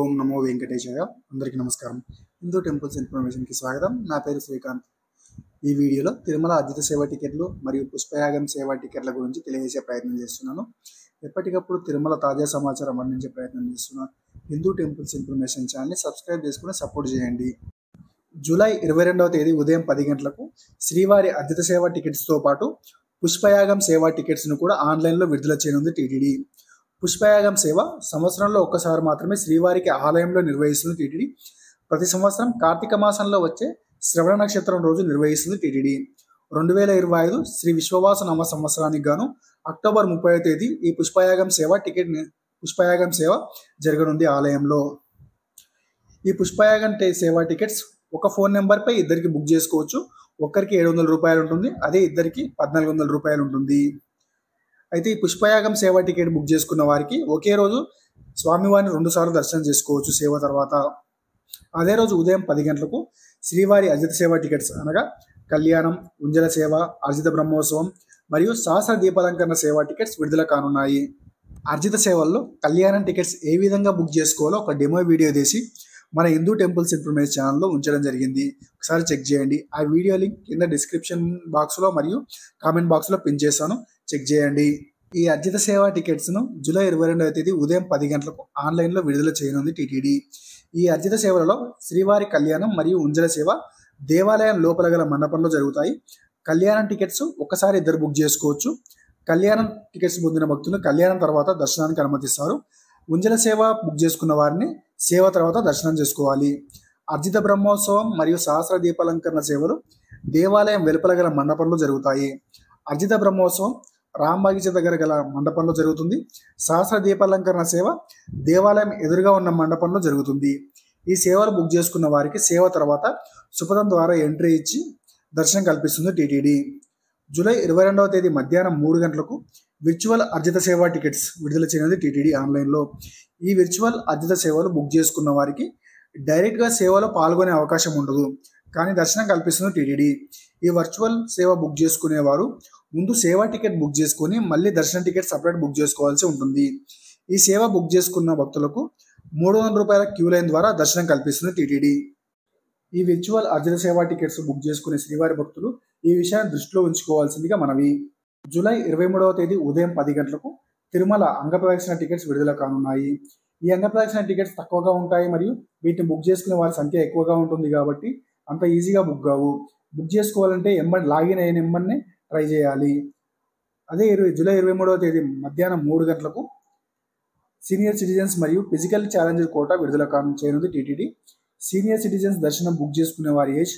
ఓం నమో వెంకటేశాయ. అందరికీ నమస్కారం. హిందూ టెంపుల్స్ ఇన్ఫర్మేషన్కి స్వాగతం. నా పేరు శ్రీకాంత్. ఈ వీడియోలో తిరుమల అర్జిత సేవ టికెట్లు మరియు పుష్పయాగం సేవ టికెట్ల గురించి తెలియజేసే ప్రయత్నం చేస్తున్నాను. ఎప్పటికప్పుడు తిరుమల తాజా సమాచారం అందించే ప్రయత్నం చేస్తున్నాను. హిందూ టెంపుల్స్ ఇన్ఫర్మేషన్ ఛానల్ని సబ్స్క్రైబ్ చేసుకుని సపోర్ట్ చేయండి. జూలై 22వ తేదీ ఉదయం 10 గంటలకు శ్రీవారి అర్జిత సేవ టికెట్స్తో పాటు పుష్పయాగం సేవ టికెట్స్ను కూడా ఆన్లైన్లో విడుదల చేయనుంది టీటీడీ. పుష్పయాగం సేవ సంవత్సరంలో ఒక్కసారి మాత్రమే శ్రీవారికి ఆలయంలో నిర్వహిస్తుంది టీటీడీ. ప్రతి సంవత్సరం కార్తీక మాసంలో వచ్చే శ్రవణ నక్షత్రం రోజు నిర్వహిస్తుంది టీటీడీ. 2025 శ్రీ విశ్వవాస నామ సంవత్సరానికి గాను అక్టోబర్ 30వ తేదీ ఈ పుష్పయాగం సేవ జరగనుంది ఆలయంలో. ఈ పుష్పయాగం సేవ టికెట్స్ ఒక ఫోన్ నెంబర్పై ఇద్దరికి బుక్ చేసుకోవచ్చు. ఒక్కరికి 700 రూపాయలు ఉంటుంది, అదే ఇద్దరికి 1400 రూపాయలు ఉంటుంది. అయితే ఈ పుష్పయాగం సేవ టికెట్ బుక్ చేసుకున్న వారికి ఒకే రోజు స్వామివారిని 2 సార్లు దర్శనం చేసుకోవచ్చు సేవ తర్వాత. అదే రోజు ఉదయం 10 గంటలకు శ్రీవారి అర్జిత సేవ టికెట్స్ అనగా కళ్యాణం, ఉంజల సేవ, అర్జిత బ్రహ్మోత్సవం మరియు సహస్ర దీపాలంకరణ సేవ టికెట్స్ విడుదల కానున్నాయి. అర్జిత సేవల్లో కళ్యాణం టికెట్స్ ఏ విధంగా బుక్ చేసుకోవాలో ఒక డెమో వీడియో తీసి మన హిందూ టెంపుల్స్ ఇన్ఫర్మేషన్ ఛానల్లో ఉంచడం జరిగింది. ఒకసారి చెక్ చేయండి. ఆ వీడియో లింక్ కింద డిస్క్రిప్షన్ బాక్స్లో మరియు కామెంట్ బాక్స్లో పిన్ చేస్తాను, చెక్ చేయండి. ఈ అర్జిత సేవ టికెట్స్ను జూలై 22వ తేదీ ఉదయం 10 గంటలకు ఆన్లైన్లో విడుదల చేయనుంది టీటీడీ. ఈ అర్జిత సేవలలో శ్రీవారి కళ్యాణం మరియు ఉంజల సేవ దేవాలయం లోపల గల మండపంలో జరుగుతాయి. కళ్యాణం టికెట్స్ ఒకసారి ఇద్దరు బుక్ చేసుకోవచ్చు. కళ్యాణం టికెట్స్ పొందిన భక్తులు కళ్యాణం తర్వాత దర్శనానికి అనుమతిస్తారు. ఉంజల సేవ బుక్ చేసుకున్న వారిని సేవ తర్వాత దర్శనం చేసుకోవాలి. అర్జిత బ్రహ్మోత్సవం మరియు సహస్ర దీపాలంకరణ సేవలు దేవాలయం వెలుపల గల మండపంలో జరుగుతాయి. అర్జిత బ్రహ్మోత్సవం రాంబాగిచ దగ్గర గల మండపంలో జరుగుతుంది. సహస్ర దీపాలంకరణ సేవ దేవాలయం ఎదురుగా ఉన్న మండపంలో జరుగుతుంది. ఈ సేవలు బుక్ చేసుకున్న వారికి సేవ తర్వాత సుపథం ద్వారా ఎంట్రీ ఇచ్చి దర్శనం కల్పిస్తుంది టీటీడీ. జూలై 22వ తేదీ మధ్యాహ్నం 3 గంటలకు విర్చువల్ అర్జిత సేవ టికెట్స్ విడుదల చేయనుంది టీటీడీ ఆన్లైన్లో. ఈ విర్చువల్ అర్జిత సేవలు బుక్ చేసుకున్న వారికి డైరెక్ట్గా సేవలో పాల్గొనే అవకాశం ఉండదు, కానీ దర్శనం కల్పిస్తుంది టీటీడీ. ఈ వర్చువల్ సేవ బుక్ చేసుకునేవారు ముందు సేవ టికెట్ బుక్ చేసుకుని మళ్ళీ దర్శన టికెట్ సపరేట్ బుక్ చేసుకోవాల్సి ఉంటుంది. ఈ సేవ బుక్ చేసుకున్న భక్తులకు 300 రూపాయల క్యూ లైన్ ద్వారా దర్శనం కల్పిస్తుంది టీటీడీ. ఈ విర్చువల్ అర్జిత సేవ టికెట్స్ బుక్ చేసుకునే శ్రీవారి భక్తులు ఈ విషయాన్ని దృష్టిలో ఉంచుకోవాల్సిందిగా మనవి. జూలై 23వ తేదీ ఉదయం 10 గంటలకు తిరుమల అంగప్రదక్షిణ టికెట్స్ విడుదల కానున్నాయి. ఈ అంగప్రదక్షిణ టికెట్స్ తక్కువగా ఉంటాయి మరియు వీటిని బుక్ చేసుకునే వారి సంఖ్య ఎక్కువగా ఉంటుంది కాబట్టి అంత ఈజీగా బుక్ కావు. బుక్ చేసుకోవాలంటే లాగిన్ అయిన నెంబర్ని ట్రై చేయాలి. అదే జూలై 23వ తేదీ మధ్యాహ్నం 3 గంటలకు సీనియర్ సిటిజన్స్ మరియు ఫిజికల్ ఛాలెంజర్ కోటా విడుదల చేయనుంది టీటీడీ. సీనియర్ సిటిజన్స్ దర్శనం బుక్ చేసుకునే వారి ఏజ్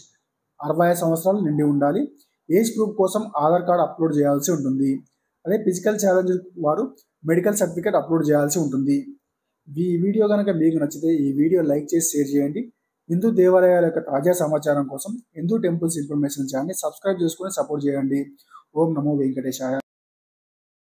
65 సంవత్సరాలు నిండి ఉండాలి. ఏజ్ ప్రూఫ్ కోసం ఆధార్ కార్డు అప్లోడ్ చేయాల్సి ఉంటుంది. అదే ఫిజికల్ ఛాలెంజర్ వారు మెడికల్ సర్టిఫికేట్ అప్లోడ్ చేయాల్సి ఉంటుంది. ఈ వీడియో కనుక మీకు నచ్చితే ఈ వీడియో లైక్ చేసి షేర్ చేయండి. హిందూ దేవాలయాల యొక్క తాజా సమాచారం కోసం హిందూ టెంపుల్స్ ఇన్ఫర్మేషన్ ఛానల్ని సబ్స్క్రైబ్ చేసుకుని సపోర్ట్ చేయండి. ఓం నమో వెంకటేశాయ.